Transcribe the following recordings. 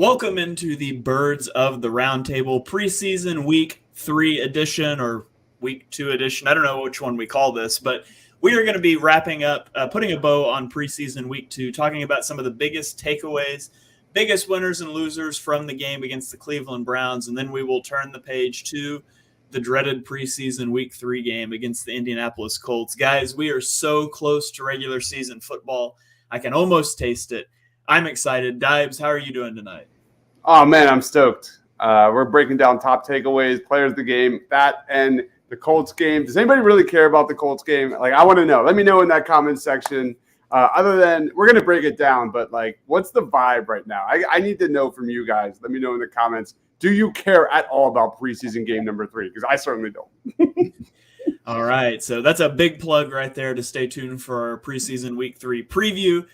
Welcome into the Birds of the Roundtable preseason week 3 edition or week 2 edition. I don't know which one we call this, but we are going to be wrapping up, putting a bow on preseason week 2, talking about some of the biggest takeaways, biggest winners and losers from the game against the Cleveland Browns, and then we will turn the page to the dreaded preseason week 3 game against the Indianapolis Colts. Guys, we are so close to regular season football. I can almost taste it. I'm excited. Dibes, how are you doing tonight? Oh, man, I'm stoked. We're breaking down top takeaways, players of the game, that and the Colts game. Does anybody really care about the Colts game? Like, I want to know. Let me know in that comment section. Other than, we're going to break it down, but, like, what's the vibe right now? I need to know from you guys. Let me know in the comments. Do you care at all about preseason game number 3? Because I certainly don't. All right, so that's a big plug right there to stay tuned for our preseason week 3 preview.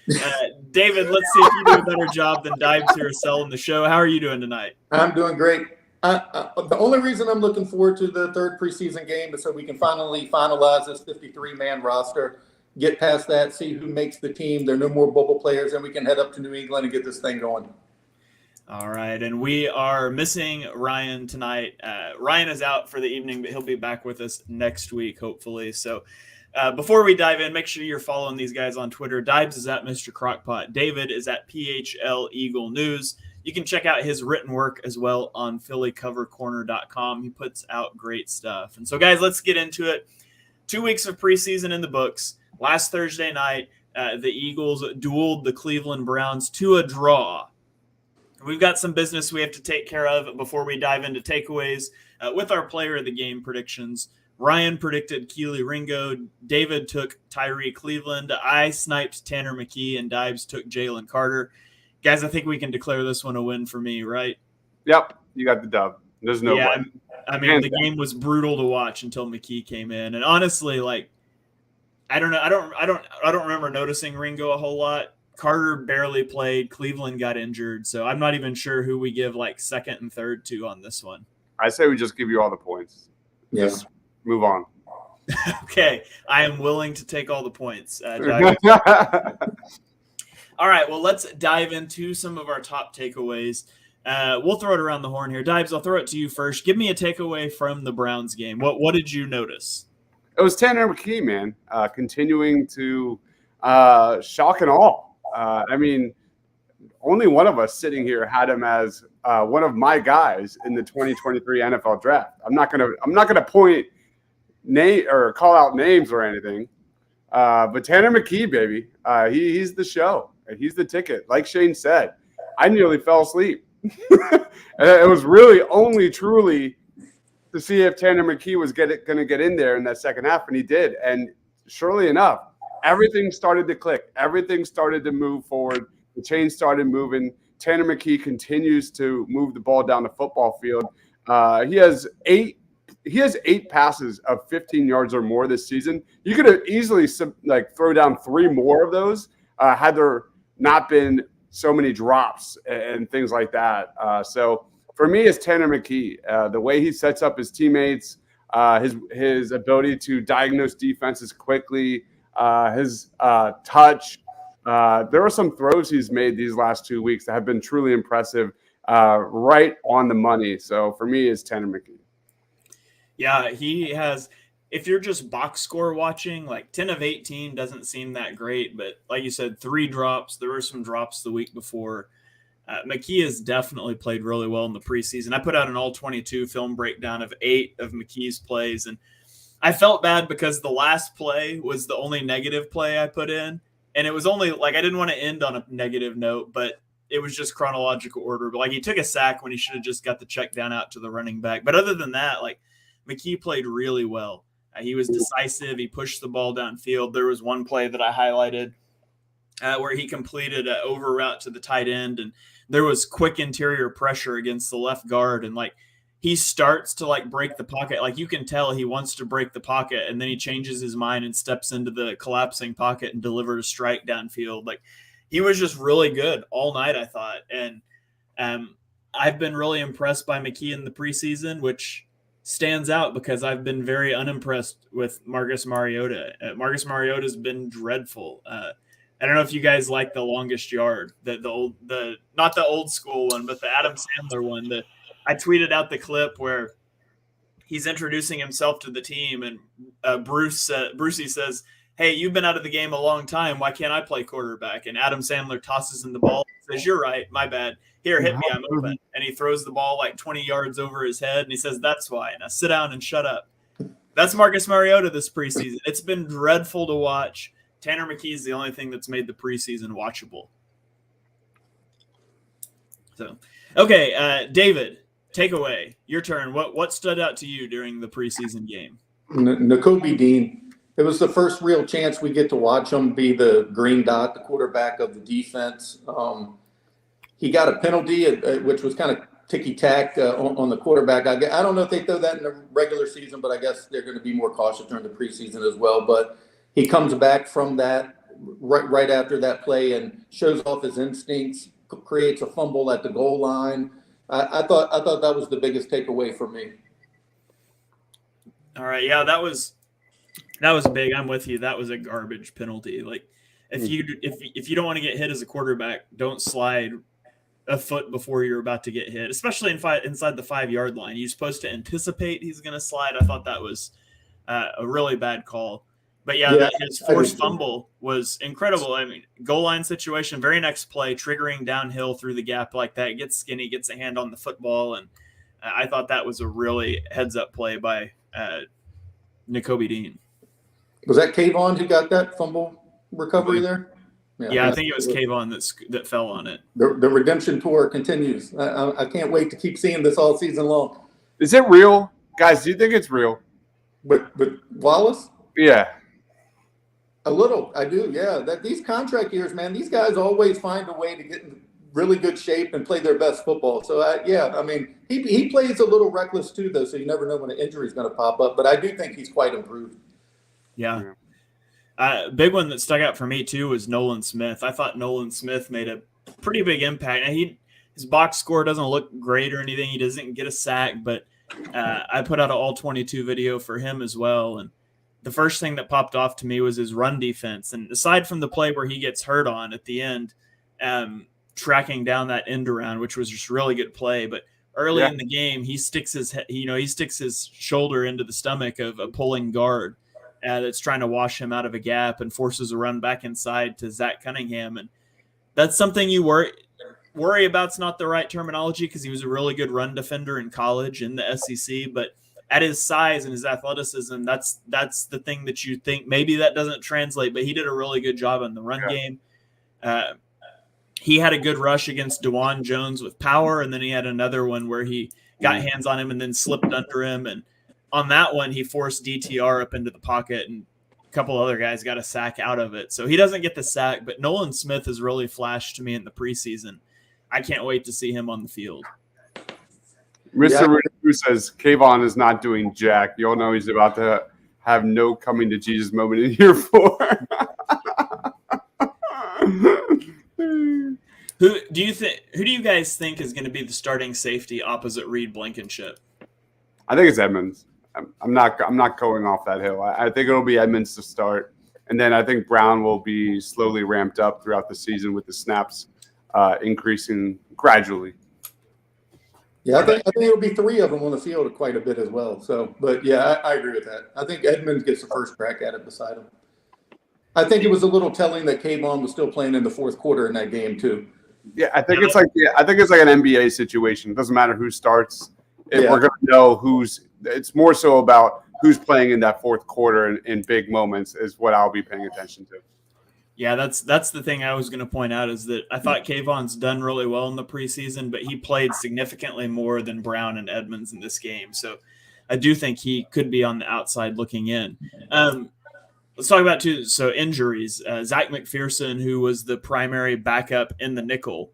David, let's see if you do a better job than Dibes here selling the show. How are you doing tonight? I'm doing great. The only reason I'm looking forward to the third preseason game is so we can finally finalize this 53-man roster, get past that, see who makes the team. There are no more bubble players, and we can head up to New England and get this thing going. All right, and we are missing Ryan tonight. Ryan is out for the evening, but he'll be back with us next week, hopefully. So before we dive in, make sure you're following these guys on Twitter. Dibes is at Mr. Crockpot. David is at PHL Eagle News. You can check out his written work as well on PhillyCoverCorner.com. He puts out great stuff. And so, guys, let's get into it. 2 weeks of preseason in the books. Last Thursday night, the Eagles dueled the Cleveland Browns to a draw. We've got some business we have to take care of before we dive into takeaways with our player of the game predictions. Ryan predicted Keely Ringo. David took Tyree Cleveland. I sniped Tanner McKee, and Dibes took Jalen Carter. Guys, I think we can declare this one a win for me, right? Yep, you got the dub. There's no way. I mean, the game was brutal to watch until McKee came in, and honestly, like, I don't know, I don't remember noticing Ringo a whole lot. Carter barely played. Cleveland got injured. So I'm not even sure who we give like second and third to on this one. I say we just give you all the points. Yeah. Just move on. Okay. I am willing to take all the points. All right. Well, let's dive into some of our top takeaways. We'll throw it around the horn here. Dibes, I'll throw it to you first. Give me a takeaway from the Browns game. What did you notice? It was Tanner McKee, man, continuing to shock and awe. I mean, only one of us sitting here had him as one of my guys in the 2023 NFL draft. I'm not gonna point name or call out names or anything, but Tanner McKee, baby, he's the show. He's the ticket. Like Shane said, I nearly fell asleep. And it was really only truly to see if Tanner McKee was going to get in there in that second half, and he did. And surely enough, everything started to click. Everything started to move forward. The chain started moving. Tanner McKee continues to move the ball down the football field. He has eight passes of 15 yards or more this season. You could have easily throw down 3 more of those had there not been so many drops and things like that. So for me, it's Tanner McKee. The way he sets up his teammates, his ability to diagnose defenses quickly, his touch. There were some throws he's made these last 2 weeks that have been truly impressive, right on the money. So for me, it's Tanner McKee. Yeah, he has. If you're just box score watching, like 10 of 18 doesn't seem that great, but like you said, 3 drops. There were some drops the week before. McKee has definitely played really well in the preseason. I put out an all-22 film breakdown of 8 of McKee's plays, and I felt bad because the last play was the only negative play I put in, and it was only like I didn't want to end on a negative note, but it was just chronological order. But like he took a sack when he should have just got the check down out to the running back. But other than that, like McKee played really well. He was decisive. He pushed the ball downfield. There was one play that I highlighted where he completed an over route to the tight end, and there was quick interior pressure against the left guard, and like he starts to like break the pocket. Like you can tell he wants to break the pocket, and then he changes his mind and steps into the collapsing pocket and delivers a strike downfield. Like he was just really good all night, I thought. And I've been really impressed by McKee in the preseason, which stands out because I've been very unimpressed with Marcus Mariota. Marcus Mariota has been dreadful. I don't know if you guys like the longest yard, not the old school one, but the Adam Sandler one. That I tweeted out the clip where he's introducing himself to the team, and Brucey says, "Hey, you've been out of the game a long time. Why can't I play quarterback?" And Adam Sandler tosses him the ball and says, "You're right. My bad. Here, hit me. I'm open." And he throws the ball like 20 yards over his head, and he says, "That's why. Now sit down and shut up." That's Marcus Mariota this preseason. It's been dreadful to watch. Tanner McKee is the only thing that's made the preseason watchable. So, okay, David, take away. Your turn. What stood out to you during the preseason game? Nakobe Dean. It was the first real chance we get to watch him be the green dot, the quarterback of the defense. He got a penalty, which was kind of ticky-tack on the quarterback. I don't know if they throw that in the regular season, but I guess they're going to be more cautious during the preseason as well. But he comes back from that right after that play and shows off his instincts, creates a fumble at the goal line. I thought that was the biggest takeaway for me. All right, yeah, that was big. I'm with you. That was a garbage penalty. Like if you don't want to get hit as a quarterback, don't slide a foot before you're about to get hit, especially inside the 5-yard line. You're supposed to anticipate he's going to slide. I thought that was a really bad call. But yeah, his forced fumble was incredible. I mean, goal line situation, very next play, triggering downhill through the gap like that, gets skinny, gets a hand on the football. And I thought that was a really heads-up play by Nakobe Dean. Was that Kayvon who got that fumble recovery there? Yeah, I think it was Kayvon that fell on it. The redemption tour continues. I can't wait to keep seeing this all season long. Is it real? Guys, do you think it's real? But Wallace? Yeah. A little, I do, yeah. That these contract years, man, these guys always find a way to get in really good shape and play their best football. So, I mean, he plays a little reckless too, though, so you never know when an injury is going to pop up. But I do think he's quite improved. Yeah. Big one that stuck out for me, too, was Nolan Smith. I thought Nolan Smith made a pretty big impact. His box score doesn't look great or anything. He doesn't get a sack, but I put out an all-22 video for him as well, and the first thing that popped off to me was his run defense. And aside from the play where he gets hurt on at the end, tracking down that end around, which was just really good play. But early in the game, he sticks his shoulder into the stomach of a pulling guard that's trying to wash him out of a gap and forces a run back inside to Zach Cunningham. And that's something you worry about's not the right terminology, because he was a really good run defender in college in the SEC, but at his size and his athleticism, that's the thing that you think maybe that doesn't translate, but he did a really good job in the run game. He had a good rush against DeJuan Jones with power, and then he had another one where he got hands on him and then slipped under him. And on that one, he forced DTR up into the pocket, and a couple other guys got a sack out of it. So he doesn't get the sack, but Nolan Smith has really flashed to me in the preseason. I can't wait to see him on the field. Mr. Rudy says Kayvon is not doing jack. You all know he's about to have no coming to Jesus moment in year 4. Who do you guys think is going to be the starting safety opposite Reed Blankenship? I think it's Edmonds. I'm not going off that hill. I think it'll be Edmonds to start, and then I think Brown will be slowly ramped up throughout the season with the snaps increasing gradually. Yeah, I think it'll be 3 of them on the field quite a bit as well. So, but yeah, I agree with that. I think Edmonds gets the first crack at it beside him. I think it was a little telling that Kayvon was still playing in the fourth quarter in that game too. Yeah, I think it's like an NBA situation. It doesn't matter who starts. We're going to know who's. It's more so about who's playing in that fourth quarter in big moments is what I'll be paying attention to. Yeah, that's the thing I was going to point out, is that I thought Kayvon's done really well in the preseason, but he played significantly more than Brown and Edmonds in this game. So I do think he could be on the outside looking in. Let's talk about injuries. Zach McPherson, who was the primary backup in the nickel,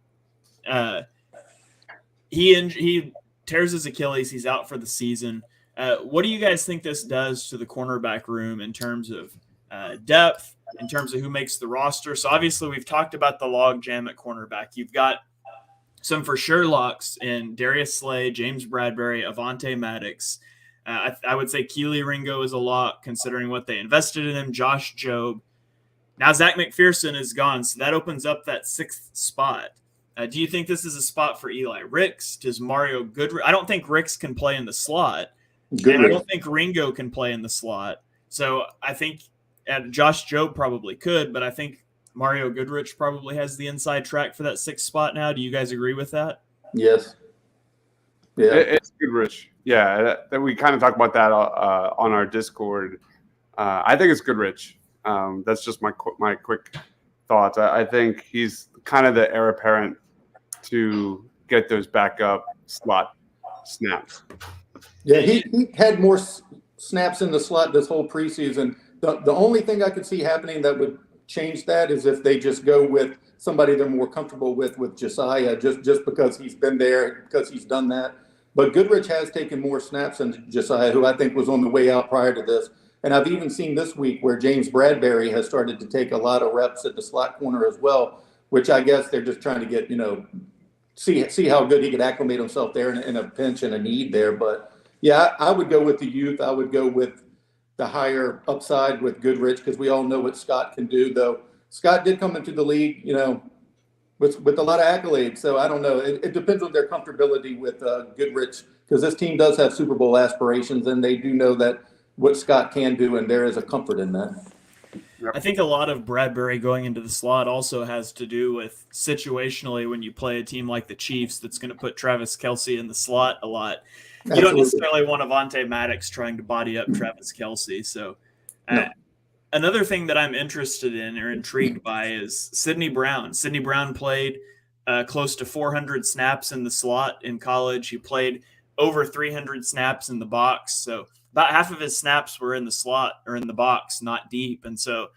he tears his Achilles. He's out for the season. What do you guys think this does to the cornerback room in terms of depth, in terms of who makes the roster? So obviously we've talked about the log jam at cornerback. You've got some for sure locks in Darius Slay, James Bradbury, Avonte Maddox. I would say Keely Ringo is a lock considering what they invested in him. Josh Jobe. Now Zach McPherson is gone, so that opens up that 6th spot. Do you think this is a spot for Eli Ricks? Does Mario Goodrich? I don't think Ricks can play in the slot. And I don't think Ringo can play in the slot. So I think Josh Jobe probably could, but I think Mario Goodrich probably has the inside track for that 6th spot now. Do you guys agree with that? Yes. Yeah. It's Goodrich. Yeah, that we kind of talked about that on our Discord. I think it's Goodrich. That's just my quick thoughts. I think he's kind of the heir apparent to get those backup slot snaps. Yeah, he had more snaps in the slot this whole preseason. The only thing I could see happening that would change that is if they just go with somebody they're more comfortable with Josiah, just because he's been there, because he's done that. But Goodrich has taken more snaps than Josiah, who I think was on the way out prior to this. And I've even seen this week where James Bradbury has started to take a lot of reps at the slot corner as well, which I guess they're just trying to get, see how good he could acclimate himself there in a pinch and a need there. But yeah, I would go with the youth. I would go with the higher upside with Goodrich, because we all know what Scott can do, though. Scott did come into the league, with a lot of accolades. So I don't know. It depends on their comfortability with Goodrich, because this team does have Super Bowl aspirations, and they do know that what Scott can do, and there is a comfort in that. I think a lot of Bradbury going into the slot also has to do with situationally when you play a team like the Chiefs that's going to put Travis Kelce in the slot a lot. You don't necessarily want Avonte Maddox trying to body up Travis Kelce. So another thing that I'm interested in or intrigued by is Sidney Brown. Sidney Brown played close to 400 snaps in the slot in college. He played over 300 snaps in the box. So about half of his snaps were in the slot or in the box, not deep. And so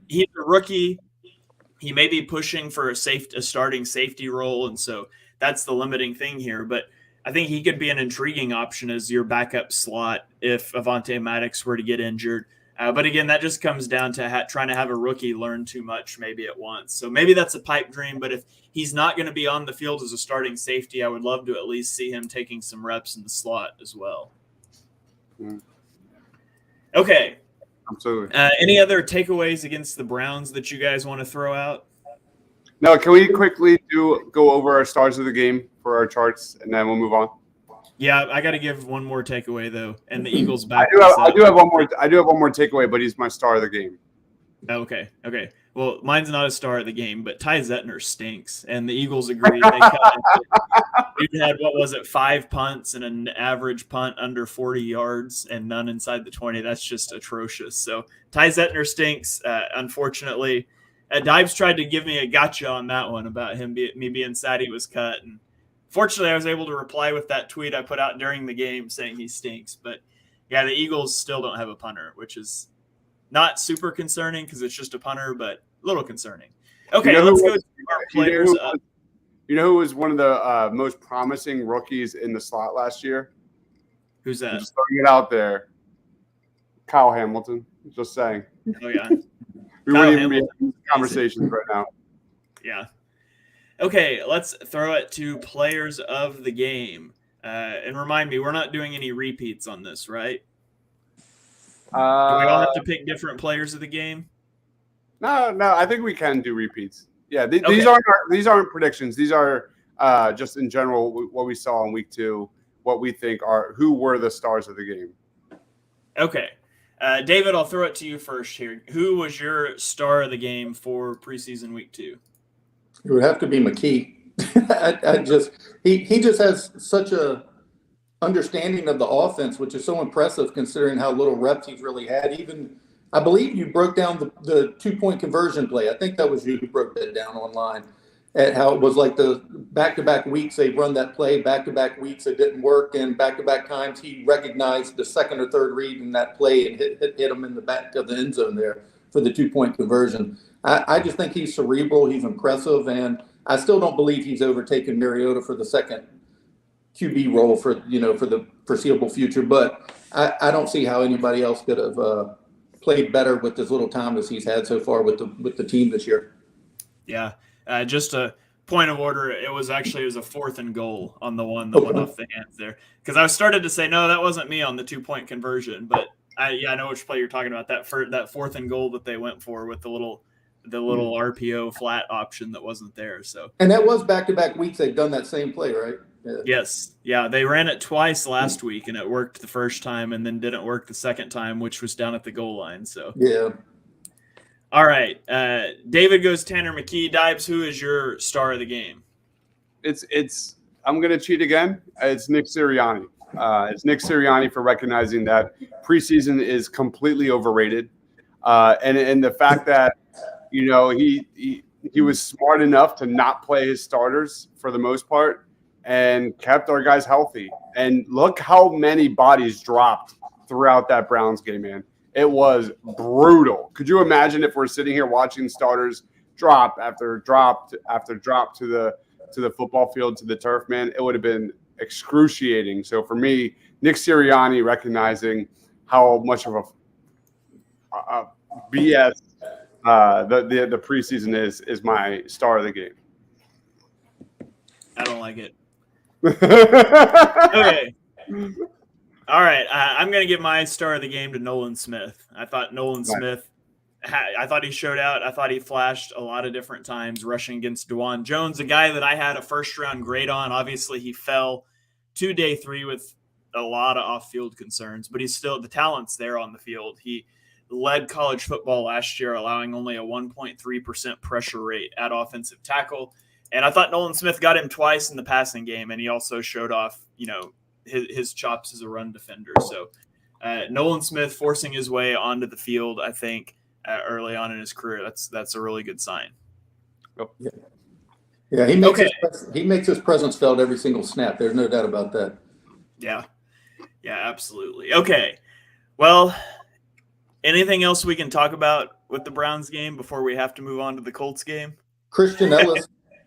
he's a rookie. He may be pushing for a starting safety role. And so that's the limiting thing here. But I think he could be an intriguing option as your backup slot if Avonte Maddox were to get injured. But again, that just comes down to trying to have a rookie learn too much maybe at once. So maybe that's a pipe dream, but if he's not going to be on the field as a starting safety, I would love to at least see him taking some reps in the slot as well. Okay. Absolutely. Any other takeaways against the Browns that you guys want to throw out? No, can we quickly go over our stars of the game for our charts, and then we'll move on? Yeah, I got to give one more takeaway though, and the Eagles back. I do have one more. I do have one more takeaway, but he's my star of the game. Okay. Well, mine's not a star of the game, but Ty Zettner stinks, and the Eagles agreed. They cut him. He had 5 punts and an average punt under 40 yards, and none inside the 20. That's just atrocious. So Ty Zettner stinks. Unfortunately, Dives tried to give me a gotcha on that one about me being sad he was cut, and fortunately, I was able to reply with that tweet I put out during the game saying he stinks. But yeah, the Eagles still don't have a punter, which is not super concerning because it's just a punter, but a little concerning. Okay, let's go to our players. You know who was one of the most promising rookies in the slot last year? Who's that? I'm just throwing it out there. Kyle Hamilton. Just saying. Oh, yeah. We wouldn't even be having conversations right now. Yeah. Okay, let's throw it to players of the game. And remind me, we're not doing any repeats on this, right? Do we all have to pick different players of the game? No. I think we can do repeats. Yeah, these aren't predictions. These are just in general what we saw in week 2, what we think who were the stars of the game. Okay. David, I'll throw it to you first here. Who was your star of the game for preseason week 2? It would have to be McKee. He just has such a understanding of the offense, which is so impressive considering how little reps he's really had. Even I believe you broke down the 2-point conversion play. I think that was you who broke that down online, at how it was like the back-to-back weeks they run that play, back-to-back weeks it didn't work, and back-to-back times he recognized the second or third read in that play and hit him in the back of the end zone there for the 2-point conversion. I just think he's cerebral, he's impressive, and I still don't believe he's overtaken Mariota for the second QB role for the foreseeable future. But I don't see how anybody else could have played better with as little time as he's had so far with the team this year. Yeah, just a point of order. It was a 4th and goal on the one that went off the hands there, because I started to say no, that wasn't me on the 2-point conversion, but I know which play you're talking about. That 4th and goal that they went for with the little the little RPO flat option that wasn't there. So, and that was back-to-back weeks they've done that same play, right? Yeah. Yes. Yeah, they ran it twice last week, and it worked the first time and then didn't work the second time, which was down at the goal line. So, yeah. All right. David goes Tanner McKee. Dibes, who is your star of the game? I'm going to cheat again. It's Nick Sirianni. It's Nick Sirianni for recognizing that preseason is completely overrated. And the fact that, he was smart enough to not play his starters for the most part and kept our guys healthy. And look how many bodies dropped throughout that Browns game, man. It was brutal. Could you imagine if we're sitting here watching starters drop after drop after drop to the football field, to the turf, man? It would have been excruciating. So for me, Nick Sirianni recognizing how much of a BS the preseason is my star of the game. I don't like it. Okay. All right. I'm going to give my star of the game to Nolan Smith. I thought Nolan Smith, I thought he showed out. I thought he flashed a lot of different times rushing against DeJuan Jones, a guy that I had a first-round grade on. Obviously, he fell to day 3 with a lot of off-field concerns, but he's still – the talent's there on the field. He led college football last year, allowing only a 1.3% pressure rate at offensive tackle. And I thought Nolan Smith got him twice in the passing game, and he also showed off, his chops as a run defender. So Nolan Smith forcing his way onto the field, I think, early on in his career, that's a really good sign. Yeah, he makes his presence felt every single snap. There's no doubt about that. Yeah, absolutely. Okay, well, anything else we can talk about with the Browns game before we have to move on to the Colts game? Christian Ellis.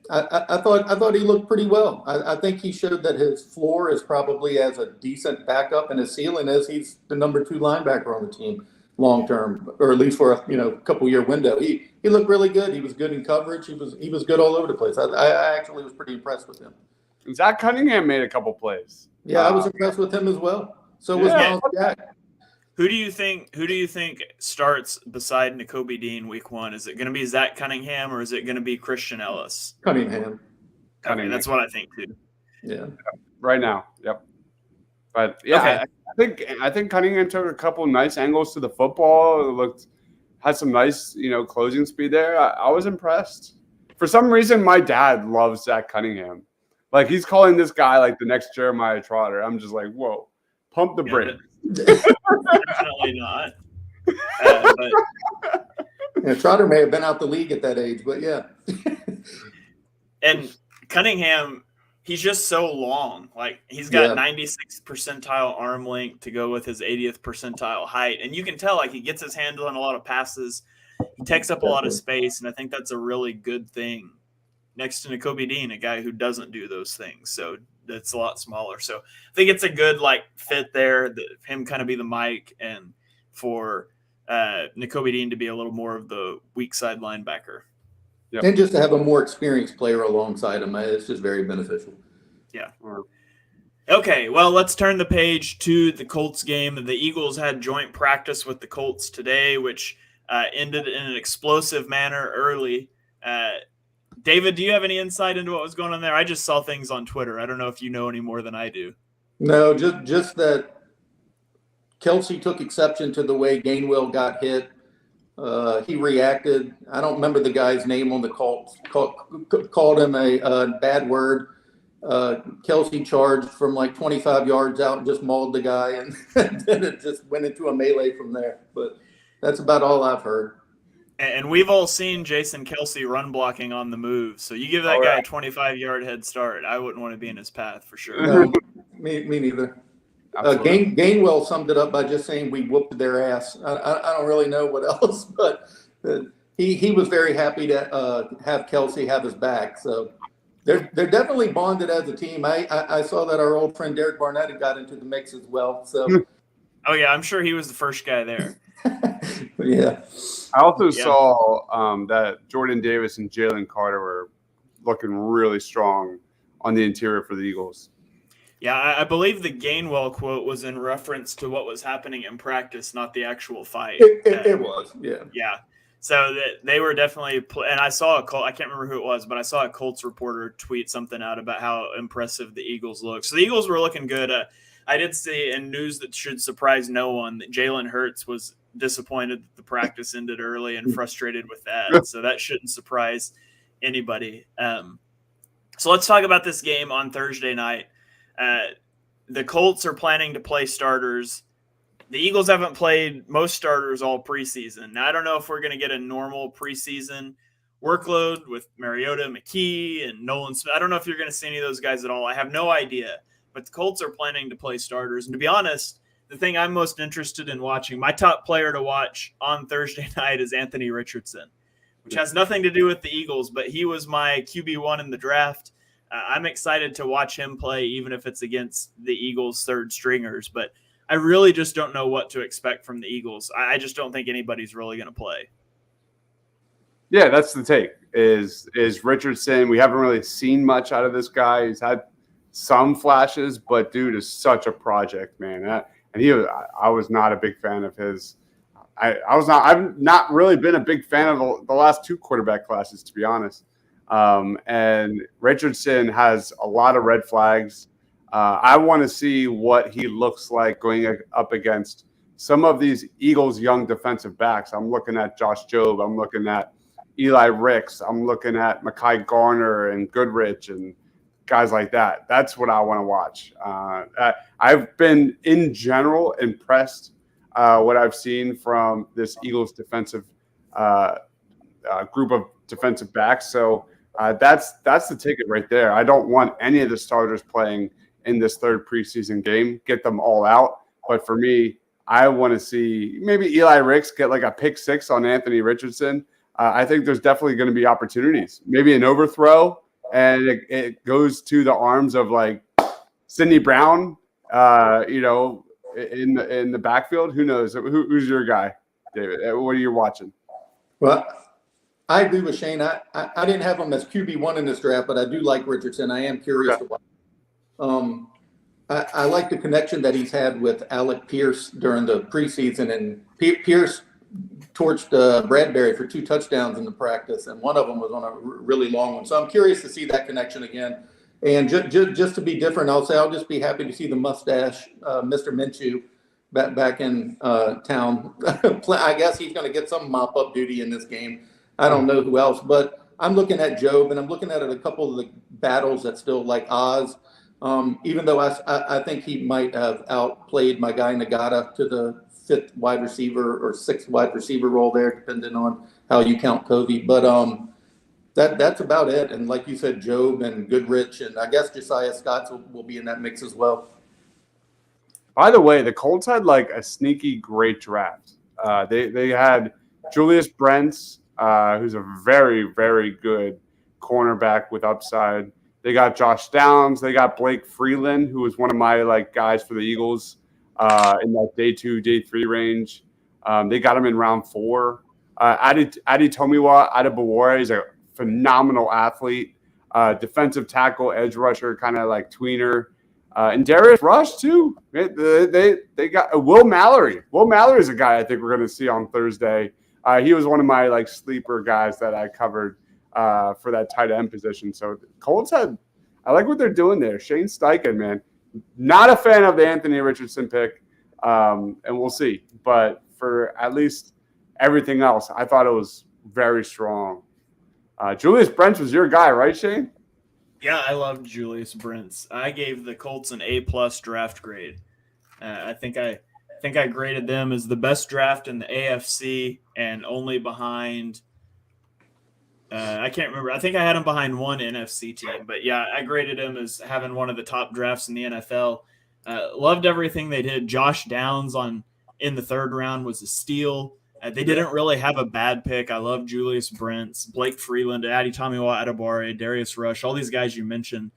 I thought he looked pretty well. I think he showed that his floor is probably as a decent backup, and his ceiling is he's the number 2 linebacker on the team long term, or at least for a couple year window. He looked really good. He was good in coverage. He was good all over the place. I actually was pretty impressed with him. Zach Cunningham made a couple plays. Yeah, I was impressed with him as well. So was Miles Jack. Who do you think starts beside Nakobe Dean week 1? Is it going to be Zach Cunningham or is it going to be Christian Ellis? Cunningham. Okay, that's what I think too. Yeah. Right now. Yep. But yeah, okay. I think Cunningham took a couple nice angles to the football. It had some nice, closing speed there. I was impressed. For some reason, my dad loves Zach Cunningham. Like, he's calling this guy like the next Jeremiah Trotter. I'm just like, whoa, pump the brakes. Definitely not. Trotter may have been out the league at that age, but yeah. And Cunningham, he's just so long. Like, he's got 96th percentile arm length to go with his 80th percentile height. And you can tell, like, he gets his handle on a lot of passes. He takes up a lot of space, and I think that's a really good thing next to Nakobe Dean, a guy who doesn't do those things. So that's a lot smaller. So I think it's a good fit there, him kind of be the Mike, and for Nakobe Dean to be a little more of the weak side linebacker. Yep. And just to have a more experienced player alongside him, it's just very beneficial. Yeah. Okay, well, let's turn the page to the Colts game. The Eagles had joint practice with the Colts today, which ended in an explosive manner early. David, do you have any insight into what was going on there? I just saw things on Twitter. I don't know if you know any more than I do. No, just that Kelsey took exception to the way Gainwell got hit. He reacted. I don't remember the guy's name on the call. Called him a bad word. Kelsey charged from 25 yards out and just mauled the guy, and then it just went into a melee from there. But that's about all I've heard. And we've all seen Jason Kelsey run blocking on the move. So you give that guy a 25-yard head start. I wouldn't want to be in his path for sure. No, me neither. Gainwell summed it up by just saying we whooped their ass. I don't really know what else, but he was very happy to have Kelsey have his back. So they're definitely bonded as a team. I saw that our old friend Derek Barnett got into the mix as well. So. Oh, yeah, I'm sure he was the first guy there. Yeah. I also saw that Jordan Davis and Jalen Carter were looking really strong on the interior for the Eagles. Yeah, I believe the Gainwell quote was in reference to what was happening in practice, not the actual fight. It was, yeah. Yeah. So they were definitely, and I saw I can't remember who it was, but I saw a Colts reporter tweet something out about how impressive the Eagles look. So the Eagles were looking good. I did see in news that should surprise no one that Jalen Hurts was disappointed that the practice ended early and frustrated with that. So that shouldn't surprise anybody. So let's talk about this game on Thursday night. The Colts are planning to play starters. The Eagles haven't played most starters all preseason. Now, I don't know if we're going to get a normal preseason workload with Mariota, McKee, and Nolan Smith. I don't know if you're going to see any of those guys at all. I have no idea. But the Colts are planning to play starters. And to be honest, the thing I'm most interested in watching, my top player to watch on Thursday night is Anthony Richardson, which has nothing to do with the Eagles, but he was my QB1 in the draft. I'm excited to watch him play, even if it's against the Eagles' third stringers. But I really just don't know what to expect from the Eagles. I just don't think anybody's really going to play. Yeah, that's the take. Is Richardson? We haven't really seen much out of this guy. He's had some flashes, but dude is such a project, man. I was not a big fan of his. I've not really been a big fan of the last two quarterback classes, to be honest. And Richardson has a lot of red flags. I want to see what he looks like going up against some of these Eagles young defensive backs. I'm looking at Josh Jobe. I'm looking at Eli Ricks. I'm looking at Mekhi Garner and Goodrich and guys like that. That's what I want to watch. I've been, in general, impressed what I've seen from this Eagles defensive group of defensive backs. So that's the ticket right there. I don't want any of the starters playing in this third preseason game. Get them all out. But for me, I want to see maybe Eli Ricks get like a pick six on Anthony Richardson. I think there's definitely going to be opportunities. Maybe an overthrow, and it goes to the arms of like Sidney Brown, in the backfield. Who knows? Who's your guy, David? What are you watching? Well, I agree with Shane. I didn't have him as QB1 in this draft, but I do like Richardson. I am curious to watch. I like the connection that he's had with Alec Pierce during the preseason, and Pierce torched Bradbury for 2 touchdowns in the practice, and one of them was on a really long one. So I'm curious to see that connection again. And just to be different, I'll just be happy to see the mustache, Mr. Minshew, back in town. I guess he's going to get some mop-up duty in this game. I don't know who else, but I'm looking at Job, and I'm looking at a couple of the battles that still like Oz. Even though I think he might have outplayed my guy Nagata to the 5th wide receiver or 6th wide receiver role there, depending on how you count Covey. But that's about it. And like you said, Job and Goodrich, and I guess Josiah Scott will be in that mix as well. By the way, the Colts had like a sneaky great draft. They had Julius Brents, who's a very, very good cornerback with upside. They got Josh Downs. They got Blake Freeland, who was one of my guys for the Eagles in that day 2, day 3 range. They got him in round 4. Adi Tomiwa Adebawore is a phenomenal athlete, defensive tackle, edge rusher, kind of like tweener. And Darius Rush, too. They got Will Mallory. Will Mallory is a guy I think we're going to see on Thursday. He was one of my sleeper guys that I covered for that tight end position. So Colts I like what they're doing there. Shane Steichen, man, not a fan of the Anthony Richardson pick, and we'll see. But for at least everything else, I thought it was very strong. Julius Brents was your guy, right, Shane? Yeah, I loved Julius Brents. I gave the Colts an A+ draft grade. I think I graded them as the best draft in the AFC, and only behind. I can't remember. I think I had him behind one NFC team, but yeah, I graded him as having one of the top drafts in the NFL. Loved everything they did. Josh Downs in the 3rd round was a steal. They didn't really have a bad pick. I love Julius Brents, Blake Freeland, Adi Tomiwa Adebawore, Darius Rush, all these guys you mentioned.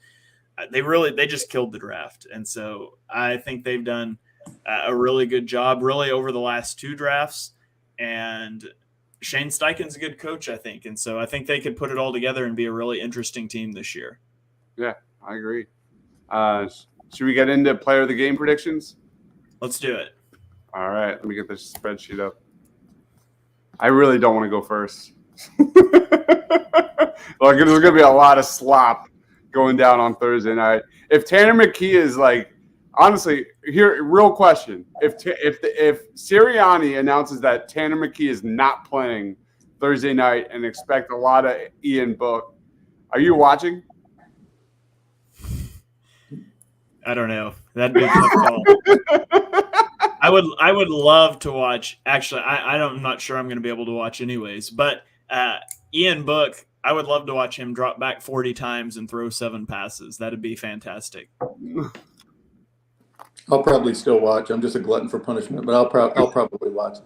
They just killed the draft, and so I think they've done a really good job, really over the last 2 drafts. And Shane Steichen's a good coach, I think. And so I think they could put it all together and be a really interesting team this year. Yeah, I agree. Should we get into player of the game predictions? Let's do it. All right. Let me get this spreadsheet up. I really don't want to go first. Like, there's going to be a lot of slop going down on Thursday night. If Tanner McKee is like, honestly, here, real question: if Sirianni announces that Tanner McKee is not playing Thursday night and expect a lot of Ian Book, are you watching? I don't know. That'd be a tough call. I would love to watch. Actually, I'm not sure I'm going to be able to watch anyways. But Ian Book, I would love to watch him drop back 40 times and throw 7 passes. That'd be fantastic. I'll probably still watch. I'm just a glutton for punishment, but I'll probably watch.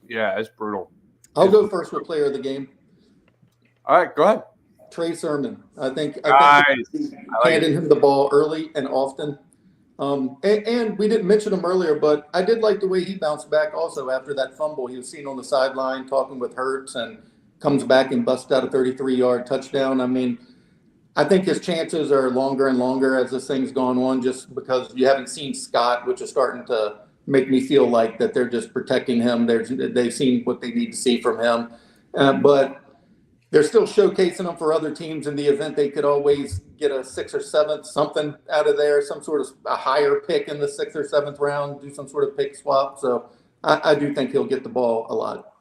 Yeah, it's brutal. I'll go first with player of the game. All right, go ahead. Trey Sermon. I think handing him the ball early and often. And we didn't mention him earlier, but I did like the way he bounced back also after that fumble. He was seen on the sideline talking with Hurts and comes back and busts out a 33-yard touchdown. I mean, I think his chances are longer and longer as this thing's gone on, just because you haven't seen Scott, which is starting to make me feel like that they're just protecting him. They've seen what they need to see from him. But they're still showcasing him for other teams in the event they could always get a 6th or 7th, something out of there, some sort of a higher pick in the 6th or 7th round, do some sort of pick swap. So I do think he'll get the ball a lot.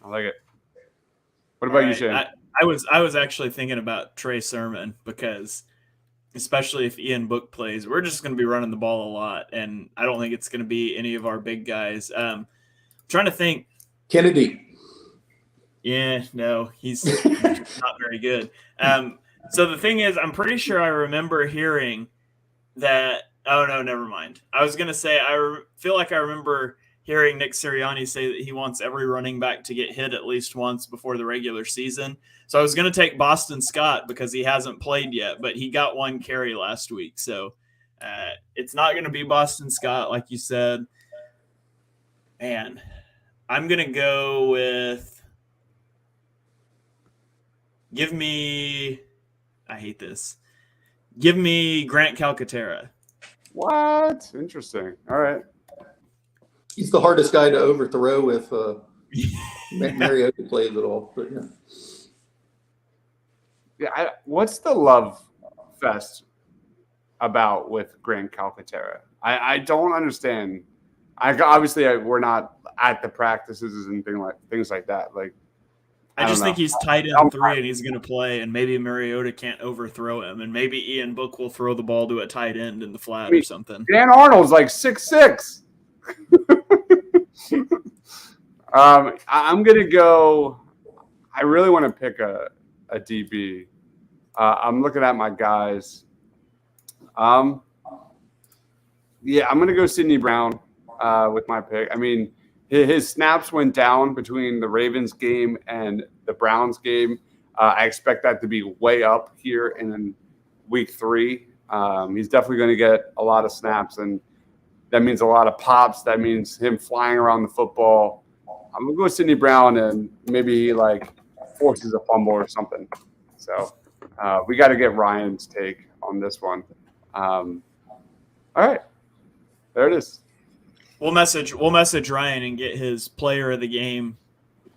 I like it. What about you, Shane? I was actually thinking about Trey Sermon because, especially if Ian Book plays, we're just going to be running the ball a lot, and I don't think it's going to be any of our big guys. Trying to think. Kennedy. Yeah, no, he's not very good. So the thing is, I'm pretty sure I remember hearing that. Oh no, never mind. I was going to say feel like I remember hearing Nick Sirianni say that he wants every running back to get hit at least once before the regular season. So I was going to take Boston Scott because he hasn't played yet, but he got 1 carry last week. So it's not going to be Boston Scott, like you said. Man, I'm going to go with I hate this. Give me Grant Calcaterra. What? Interesting. All right. He's the hardest guy to overthrow if Mariota plays at all. But yeah. Yeah. What's the love fest about with Grant Calcaterra? I don't understand. Obviously we're not at the practices and things like that. Like, I just think he's tight end 3 and he's going to play, and maybe Mariota can't overthrow him, and maybe Ian Book will throw the ball to a tight end in the flat or something. Dan Arnold's like 6'6". I'm going to go – I really want to pick a DB. I'm looking at my guys. Yeah, I'm going to go Sidney Brown with my pick. I mean, his snaps went down between the Ravens game and the Browns game. I expect that to be way up here in week 3. He's definitely going to get a lot of snaps, and that means a lot of pops. That means him flying around the football. I'm going to go with Sidney Brown, and maybe he forces a fumble or something. So we got to get Ryan's take on this one. All right. There it is. We'll message Ryan and get his player of the game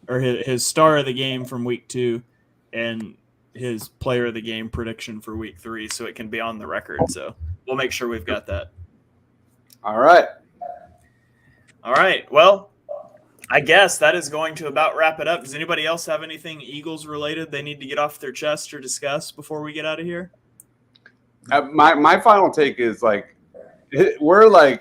or his star of the game from week 2 and his player of the game prediction for week 3 so it can be on the record. So we'll make sure we've got that. All right. Well, I guess that is going to about wrap it up. Does anybody else have anything Eagles related they need to get off their chest or discuss before we get out of here? My final take is we're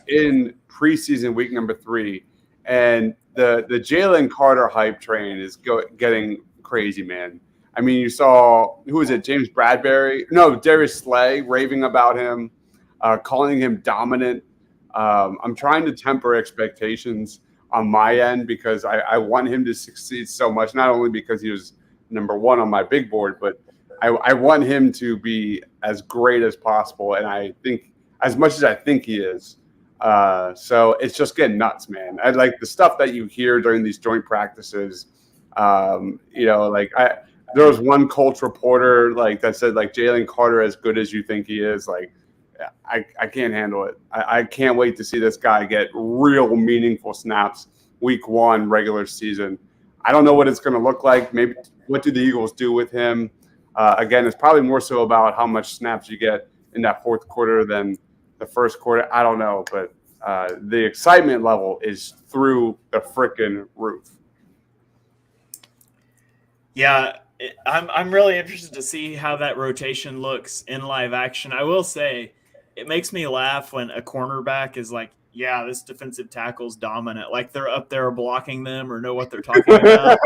in preseason week number 3, and the Jalen Carter hype train is getting crazy, man. I mean, you saw, who was it, James Bradbury? No, Darius Slay raving about him, calling him dominant. I'm trying to temper expectations on my end because I want him to succeed so much, not only because he was number 1 on my big board, but I want him to be as great as possible, and I think as much as I think he is. So it's just getting nuts, man. I like the stuff that you hear during these joint practices. There was one Colts reporter that said Jalen Carter as good as you think he is. I can't handle it. I can't wait to see this guy get real meaningful snaps week 1 regular season. I don't know what it's going to look like. Maybe what do the Eagles do with him? Again, it's probably more so about how much snaps you get in that fourth quarter than the first quarter. I don't know, but the excitement level is through the frickin' roof. Yeah, I'm really interested to see how that rotation looks in live action. I will say it makes me laugh when a cornerback is like, yeah, this defensive tackle's dominant. Like they're up there blocking them or know what they're talking about.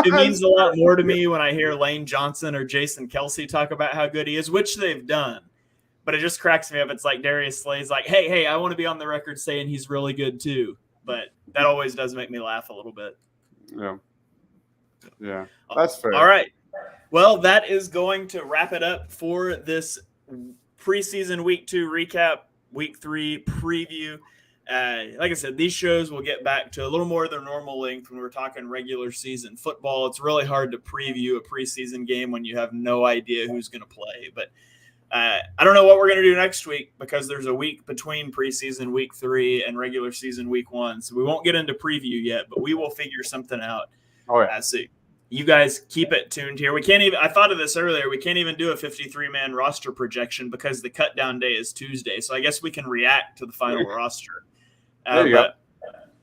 It means a lot more to me when I hear Lane Johnson or Jason Kelsey talk about how good he is, which they've done. But it just cracks me up. It's like Darius Slay's like, hey, I want to be on the record saying he's really good too. But that always does make me laugh a little bit. Yeah, that's fair. All right. Well, that is going to wrap it up for this preseason week 2 recap, week 3 preview. Like I said, these shows will get back to a little more of their normal length when we're talking regular season football. It's really hard to preview a preseason game when you have no idea who's going to play. But I don't know what we're going to do next week because there's a week between preseason week 3 and regular season week 1. So we won't get into preview yet, but we will figure something out. Oh, yeah. So you guys keep it tuned here. We can't even, I thought of this earlier, we can't even do a 53-man roster projection because the cut down day is Tuesday. So I guess we can react to the final roster. But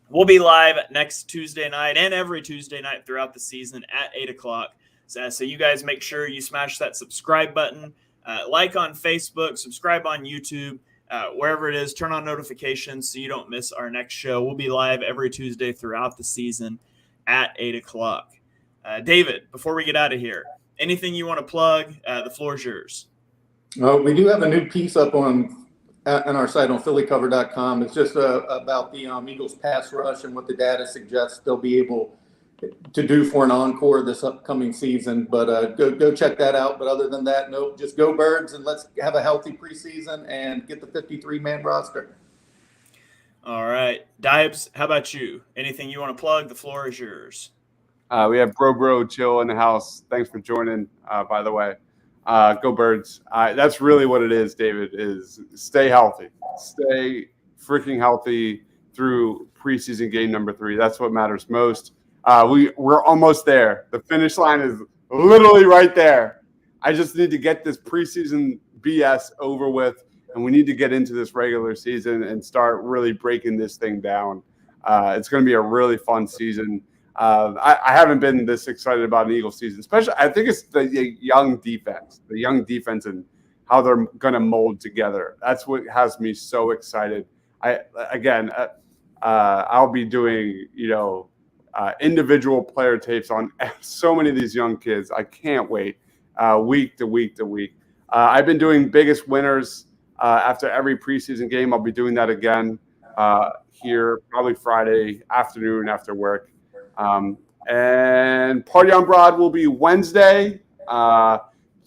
we'll be live next Tuesday night and every Tuesday night throughout the season at 8 o'clock. So you guys make sure you smash that subscribe button, like on Facebook, subscribe on YouTube, wherever it is, turn on notifications so you don't miss our next show. We'll be live every Tuesday throughout the season at 8 o'clock. David, before we get out of here, anything you want to plug? The floor is yours. We do have a new piece up on our site on phillycover.com. It's just about the Eagles pass rush and what the data suggests they'll be able to do for an encore this upcoming season. But go check that out. But other than that, nope, just go Birds and let's have a healthy preseason and get the 53-man roster. All right. Dibes, how about you? Anything you want to plug? The floor is yours. We have Bro Chill in the house. Thanks for joining, by the way. Go Birds. That's really what it is, David, is stay healthy. Stay freaking healthy through preseason game number 3. That's what matters most. We're almost there. The finish line is literally right there. I just need to get this preseason BS over with, and we need to get into this regular season and start really breaking this thing down. It's going to be a really fun season. I haven't been this excited about an Eagles season, especially I think it's the young defense and how they're going to mold together. That's what has me so excited. I'll be doing, individual player tapes on so many of these young kids. I can't wait week to week to week. I've been doing biggest winners after every preseason game. I'll be doing that again here probably Friday afternoon after work. And Party on Broad will be Wednesday.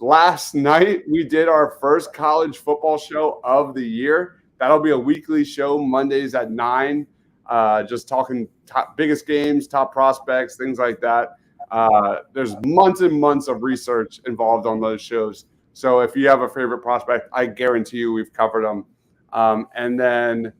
Last night we did our first college football show of the year. That'll be a weekly show, Mondays at 9. Just talking biggest games, top prospects, things like that. There's months and months of research involved on those shows. So if you have a favorite prospect, I guarantee you we've covered them. And then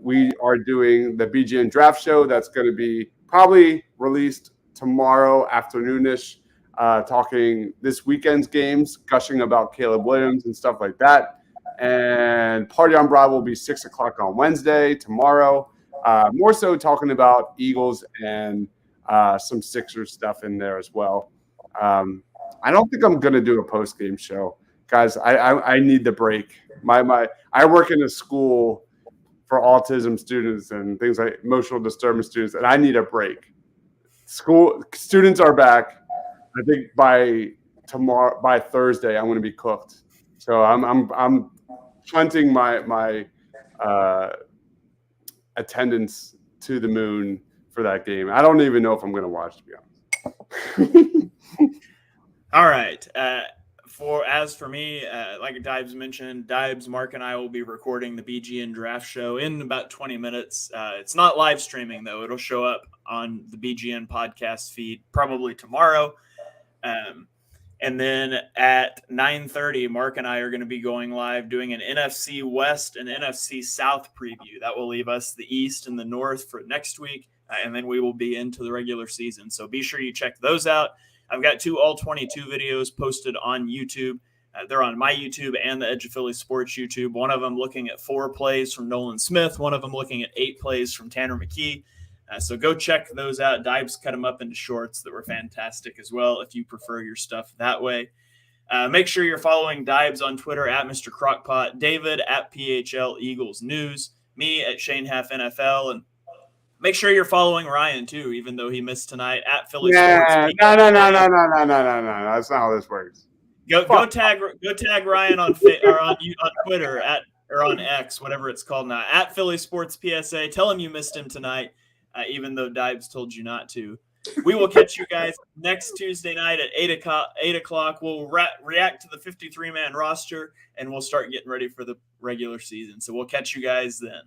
we are doing the BGN draft show. That's going to be probably released tomorrow afternoonish, talking this weekend's games, gushing about Caleb Williams and stuff like that. And Party on Broad will be 6 o'clock on Wednesday, tomorrow. More so talking about Eagles and some Sixers stuff in there as well. I don't think I'm going to do a post-game show. Guys, I need the break. I work in a school for autism students and things like emotional disturbance students, and I need a break. School students are back. I think by Thursday, I'm going to be cooked. So I'm hunting my attendance to the moon for that game. I don't even know if I'm going to watch, to be honest. All right. As for me, like Dibes mentioned, Mark, and I will be recording the BGN draft show in about 20 minutes. It's not live streaming, though. It'll show up on the BGN podcast feed probably tomorrow. And then at 9:30, Mark and I are going to be going live doing an NFC West and NFC South preview. That will leave us the East and the North for next week, and then we will be into the regular season. So be sure you check those out. I've got 2 All-22 videos posted on YouTube. They're on my YouTube and the Edge of Philly Sports YouTube. One of them looking at 4 plays from Nolan Smith. One of them looking at 8 plays from Tanner McKee. So go check those out. Dibes cut them up into shorts that were fantastic as well if you prefer your stuff that way. Make sure you're following Dibes on Twitter at Mr. Crockpot, David at PHL Eagles News, me at Shane Half NFL, and make sure you're following Ryan too, even though he missed tonight at Philly Sports. No. That's not how this works. Go tag Ryan on Twitter or on X, whatever it's called now, at Philly Sports PSA. Tell him you missed him tonight, even though Dibes told you not to. We will catch you guys next Tuesday night at 8 o'clock. We'll react to the 53-man roster, and we'll start getting ready for the regular season. So we'll catch you guys then.